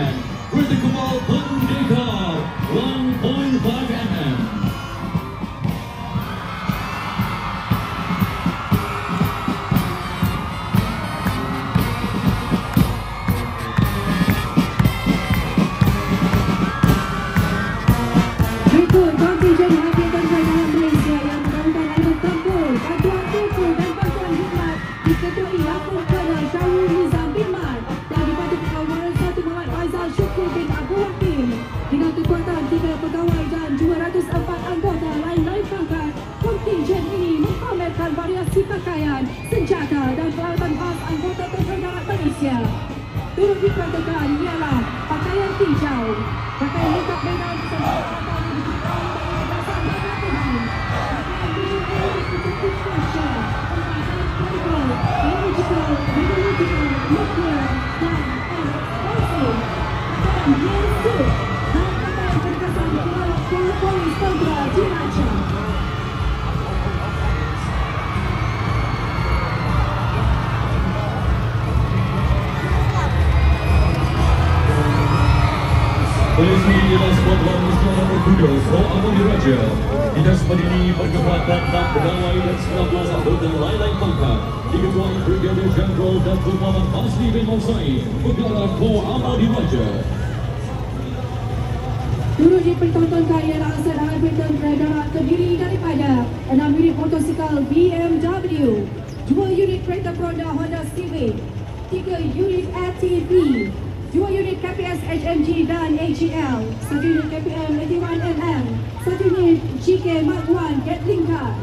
[SPEAKER 2] kereta kebal Pendekar 1.5mm.
[SPEAKER 3] Berikut kontingen Habib Tentera Darat Malaysia yang menggunakan elemen tempur, bantuan tempur dan bantuan khidmat diketuai Yakub Kolonel Syarul Nizam bin Mat dan dibantu Pegawai 1 Muhammad Faizal Syukur bin Abdul Hakim dengan kekuatan 3 pegawai dan 204 anggota lain-lain pangkat. Kontingen ini memamerkan variasi pakaian, senjata dan peralatan khas anggota Tentera Darat Malaysia. Turut diperhatikan ialah pakaian hijau, pakaian lengkap medan bersama
[SPEAKER 2] Polis ini ialah skuadron Istimewa Berkuda Pro Amoni Raja. Dinas Madini berkekuatan 6 pegawai dan 19 anggota lain-lain pangkat diketuai Brigadier Jeneral Datuk Muhammad Fazli bin Mansai, Pegawai Pro Amoni Raja.
[SPEAKER 3] Turut dipertontonkan ialah aset Habib Tentera Darat terdiri daripada 6 unit motosikal BMW, 2 unit kereta peronda Honda Civic, 3 unit ATV, 2 unit KPS HMG dan AGL, 1 unit KPM 81mm, 1 unit GK Mark 1 Gatling Gun,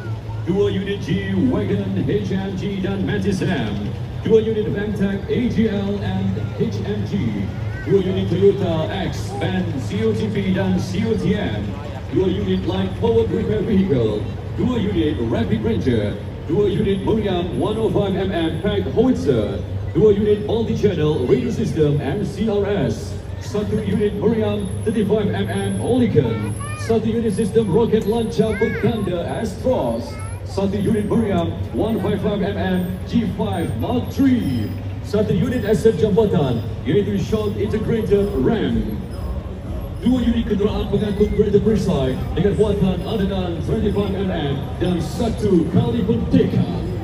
[SPEAKER 2] 2 unit G-Wagon HMG dan Mantis M, 2 unit Van-Tank AGL and HMG, 2 unit Toyota X Van COTV dan COTM, 2 unit Light Powered Repair Vehicle, 2 unit Rapid Ranger, 2 unit Meriam 105mm Pack Howitzer, 2 unit multi-channel radio system and CRS, 1 unit Meriam 35mm Olicon, 1 unit sistem roket lancar berganda Astros, 1 unit Meriam 155mm G5 Mark III, 1 unit aset jambatan iaitu Shock Integrated RAM, 2 unit kenderaan pengangkut kereta perisai dengan muatan Adnan 35mm dan 1 kali Pendekar.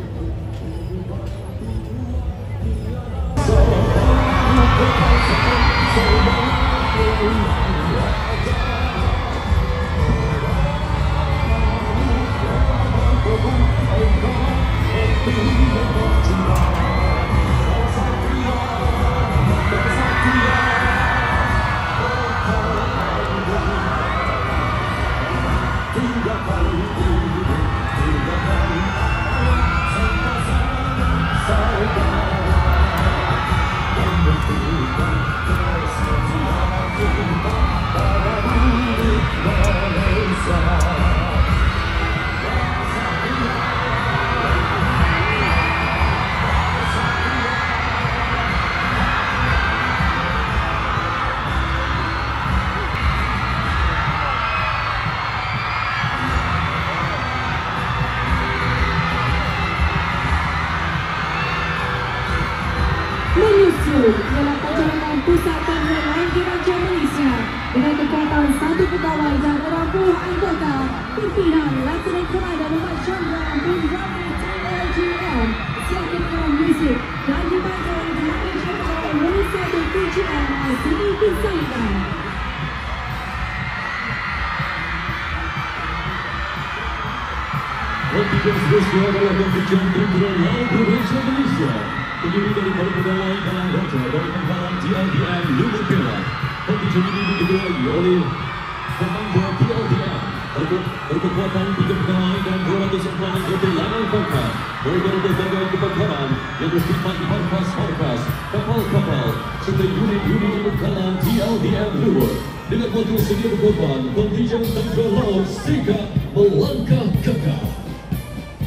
[SPEAKER 3] Menyusul ialah perjalanan pusat dan lain diraja Malaysia dengan kekuatan 1 pegawai dan 20 anggota pimpinan Lieutenant Commander Muhammad Chandra bin Rami TLGM silakan dengan muzik dan dibantu oleh Malaysia Pegawai Malaysia dan PGM Sini bin Saidan.
[SPEAKER 2] Kontingen seterusnya adalah kontingen Tentera Laut Republik Malaysia, terdiri daripada pegawai dan anggota dari Pangkalan TLDM Lubuk Perak. Kontingen ini diketuai oleh Komander TLDM berkekuatan 3 pegawai dan 204 anggota lawan pangkat dari berbagai kebakaran yang bersifat markas-markas, kapal-kapal serta unit-unit pangkalan TLDM Lubuk. Dengan motor sedia berkorban, kontingen Tentera Laut Sigap melangkah gagah.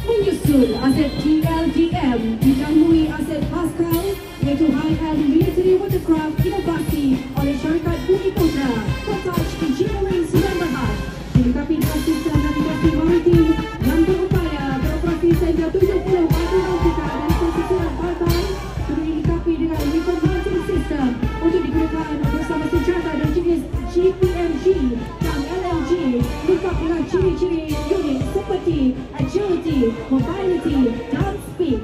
[SPEAKER 3] Menyusul aset TLGM didahului aset Pascal iaitu High-End Military Watercraft Inovasi oleh Syarikat Bumi Putra Cottage Engineering Sembilan Berhad dilengkapi dengan sistem navigasi maritim yang berupaya beroperasi sehingga 70 batu nautika dan kesusuran partai turut dilengkapi dengan weapon mounting system untuk digunakan bersama senjata dan jenis GPMG dan LMG lengkap dengan ciri-ciri unit seperti agility, mobility dan speed.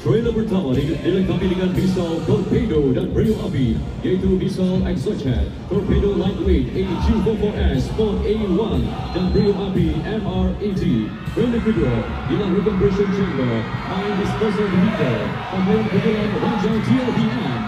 [SPEAKER 2] Trailer pertama dilengkapi dengan pisau torpedo dan berium api iaitu pisau Exocet, torpedo lightweight AG44S Mod A1 dan berium api MR80. Trailer kedua ialah recompression chamber, mine disposal vehicle, pemberian kegelan Raja TLDM.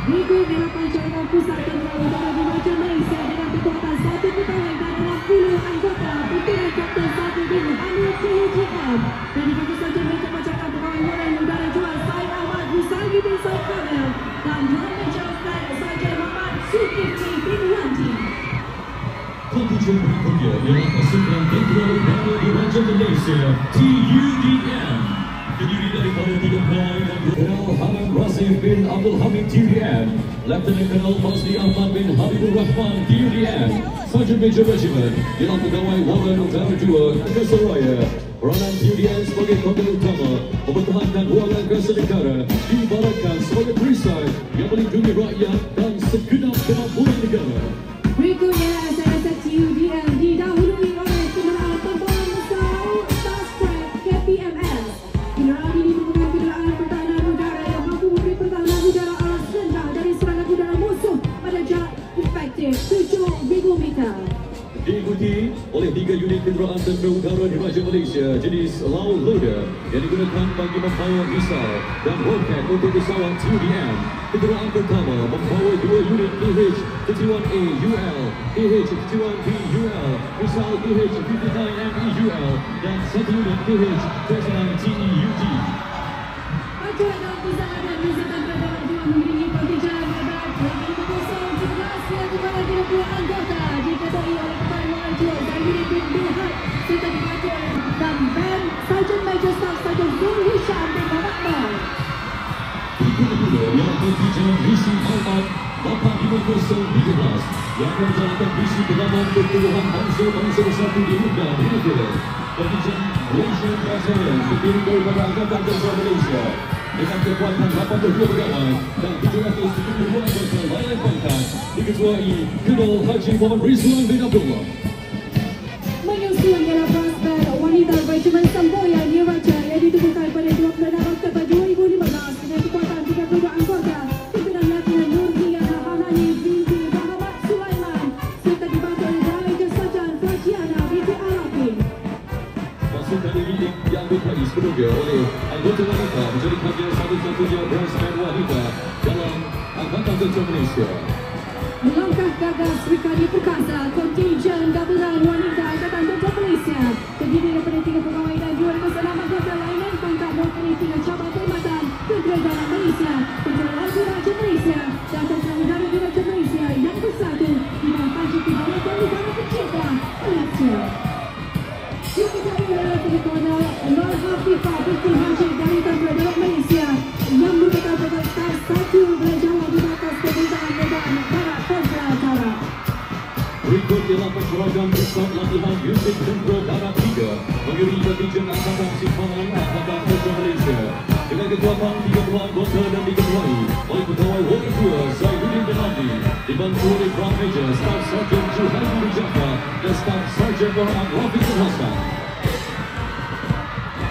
[SPEAKER 3] Berikut ialah pancaran pusat tentera udara diraja Malaysia dengan kekuatan 1 pegawai dan 60 anggota pimpinan Kapten 1 bin Hamid TLGM dan dibagi saja mereka pancaran pegawai Warren Udara Jual Said Ahmad Hussaini bin Said Kamil dan Drum Major Flight Sarjan Muhammad Zulkifli bin Wandi.
[SPEAKER 2] Kontingen berikutnya ialah pasukan Tentera Udara Diraja Malaysia TUDM, terdiri daripada 3 pegawai dan Colonel Hamam Rasif bin Abdul Hamid TUDM, Lieutenant Colonel Fazli Ahmad bin Habibur Rahman TUDM, Sergeant Major Regiment ialah pegawai Warren Udara 2 Kesaraya. Peranan TUDM sebagai komando utama mempertahankan ruangan kuasa negara diibaratkan sebagai perisai yang melindungi rakyat dan segenap kemampuan negara.
[SPEAKER 3] Berikutnya aset-aset TUDM didahului oleh kenderaan pembawa mesau Starstrike KPMS. Kenderaan ini merupakan kenderaan pertahanan udara yang mampu memberi pertahanan udara alas rendah dari serangan udara musuh pada jarak efektif 7,000 meter.
[SPEAKER 2] Diikuti oleh 3 unit kenderaan tentera udara Diraja Malaysia jenis Laut Loader yang digunakan bagi membawa misal dan roket untuk pesawat TUDM. Kenderaan pertama membawa 2 unit EH-51A UL, EH-51B UL, misal EH-59M dan 1 unit EH-39TEUD.
[SPEAKER 3] Acuan dalam pusaran dan wisatan peradaban juga mengiringi kontijen berat dengan kekosong 11 yang kepada 30 anggota diketuai oleh Ketua Warren Jual Zahiri bin Bilhad serta dibantu oleh dan band Sergeant Major Staff Sergeant Zul Hisham bin Muhammad Mal.
[SPEAKER 2] Kedua ialah kontijen misi Almat 85013 yang akan menjalankan misi pengamanan pertubuhan bangsa-bangsa bersatu di Uganda di negara. Kontijen Malaysian Battalion terdiri daripada Angkatan Tentera Malaysia dengan kekuatan 82 pegawai dan 772 anggota layan pangkat diketuai Colonel Haji Muhammad Rizwan bin Abdullah.
[SPEAKER 3] Menyusul ialah brass band wanita Regiment Semboyan Niraja yang ditubuhkan pada 26 Oktober 2015 dengan kekuatan 32 anggota pimpinan Lieutenant Nurhiyana Hanani binti Muhammad Sulaiman serta dibantu oleh Major Sarjan Fajiana binti Arafin.
[SPEAKER 2] Pasukan ini diambil alih sepenuhnya oleh anggota wanita menjadikannya satu-satunya brass band wanita dalam Angkatan Tentera Malaysia.
[SPEAKER 3] Melangkah gagah Srikadi Perkasa kontijen gabungan wanita Angkatan Tentera Malaysia terdiri daripada 3 pegawai dan 206 anggota layanan pangkat mewakili 3 cabang perkhidmatan FIFA Putri Haji dari Tentera Darat Malaysia yang merupakan peserta satu berjaya di atas pembinaan medan barat Tentera Darat.
[SPEAKER 2] Berikut ialah penseragam pusat latihan muzik Tentera Darat 3 mengiringi Batalion Angkatan Simpanan Angkatan Tentera Malaysia dengan kekuatan 30 anggota dan diketuai oleh Pegawai Wakil Tua Zainuddin bin Adi, dibantu oleh Grand Major Staff Sergeant Juhairi Jaafar dan Staff Sergeant Muhammad Rafiq Hassan.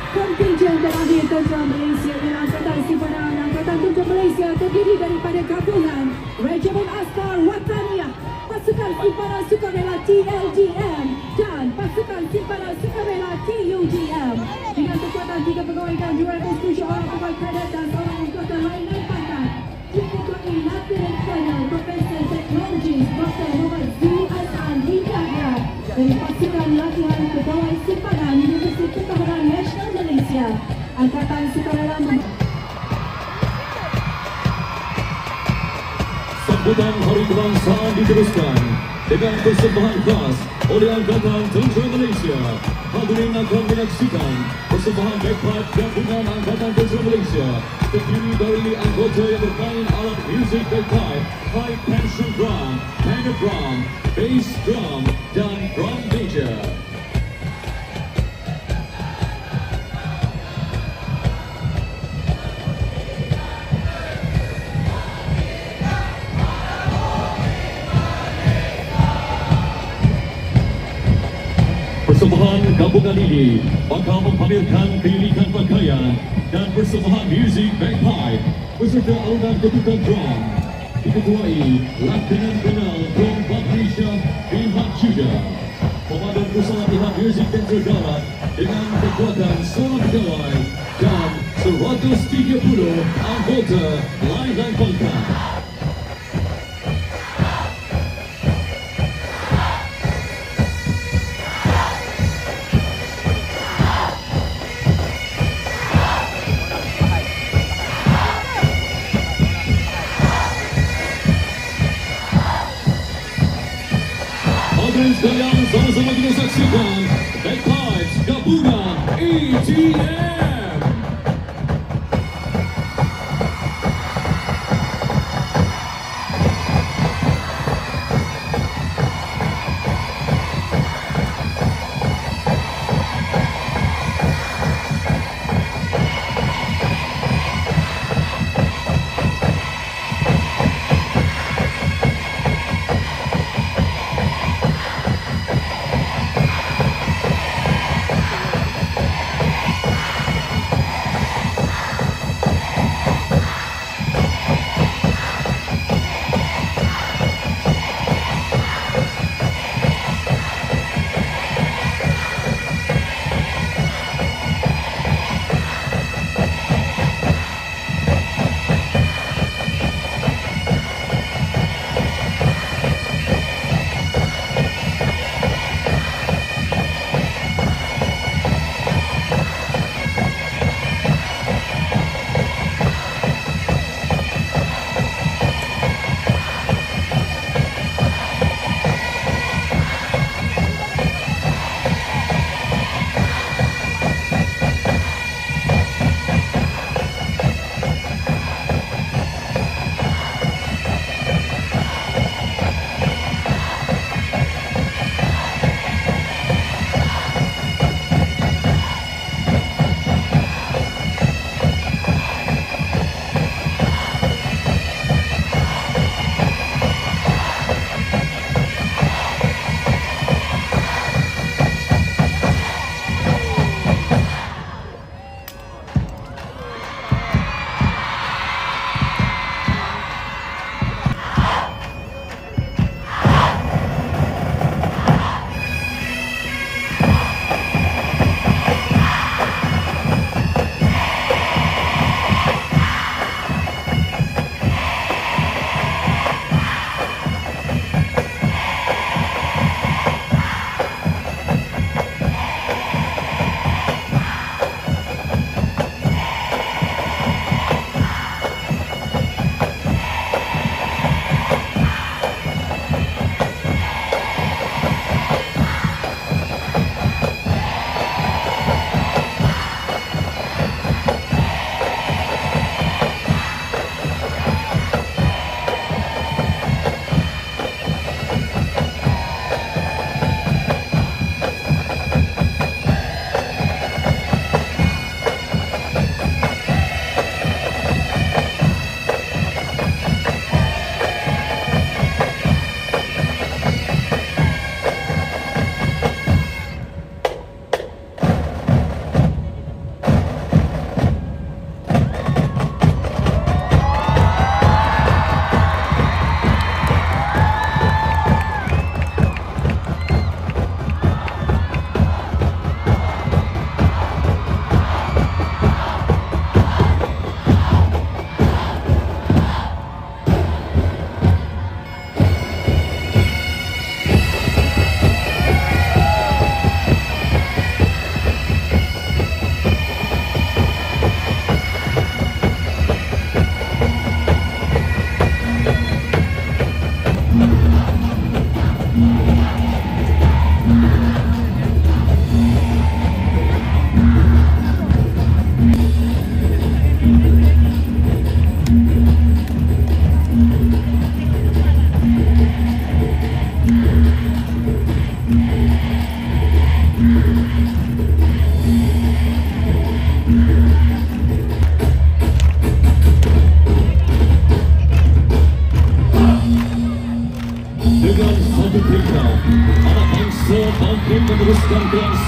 [SPEAKER 3] Kontingen terakhir Tentera Malaysia ialah Angkatan Simpanan Angkatan Tentera Malaysia terdiri daripada gabungan Regimen Askar Wataniyah, Pasukan Simpanan Sukarela TLGM dan Pasukan Simpanan Sukarela TUGM dengan kekuatan 3 pegawai dan 207 orang pegawai kadet dan seorang anggota lain-lain pangkat. Diketuai Lieutenant Colonel Profesor Teknologi Dr. Muhammad Zul Hasan Hidayah dari Pasukan Latihan Pegawai Simpanan Universiti Pertahanan Nasional Malaysia Angkatan Sukarela.
[SPEAKER 2] Sambutan Hari Kebangsaan diteruskan dengan persembahan khas oleh Angkatan Tentera Malaysia. Hadirin akan menyaksikan persembahan bagpipe gabungan Angkatan Tentera Malaysia terdiri dari anggota yang bermain alat muzik bagpipe, high tension drum, tenor drum, bass drum dan drum major. Persembahan gabungan ini bakal mempamerkan keunikan pakaian dan persembahan muzik bagpipe beserta alunan ketukan drum diketuai Lieutenant Colonel Drum Batrisha bin Juda, Komandan Pusat Latihan Muzik Tentera Darat dengan kekuatan seorang pegawai dan 130 anggota lain-lain pangkat. Hadirin sekalian, sama-sama kita saksikan bagpipes gabungan ETM.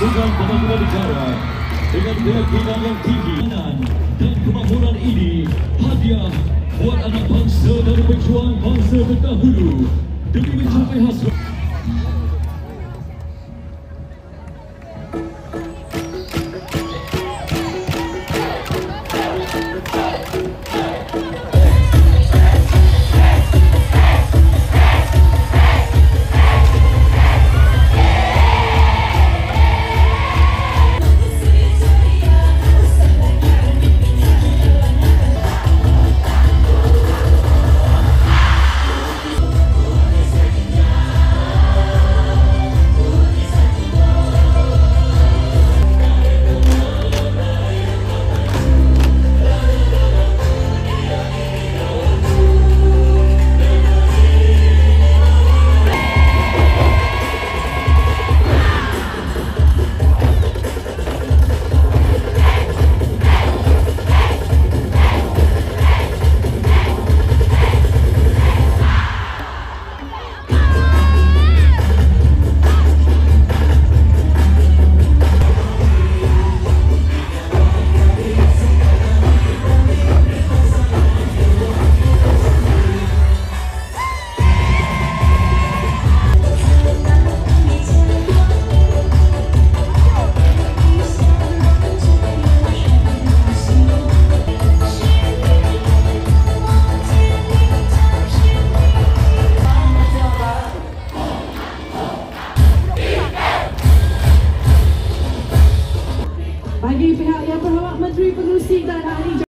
[SPEAKER 2] pasukan pembangunan negara dengan keyakinan yang tinggi dan kemakmuran ini hadiah buat anak bangsa dan pejuang bangsa terdahulu demi mencapai hasrat.
[SPEAKER 3] Bagi pihak Yang Berhormat Menteri Pengerusi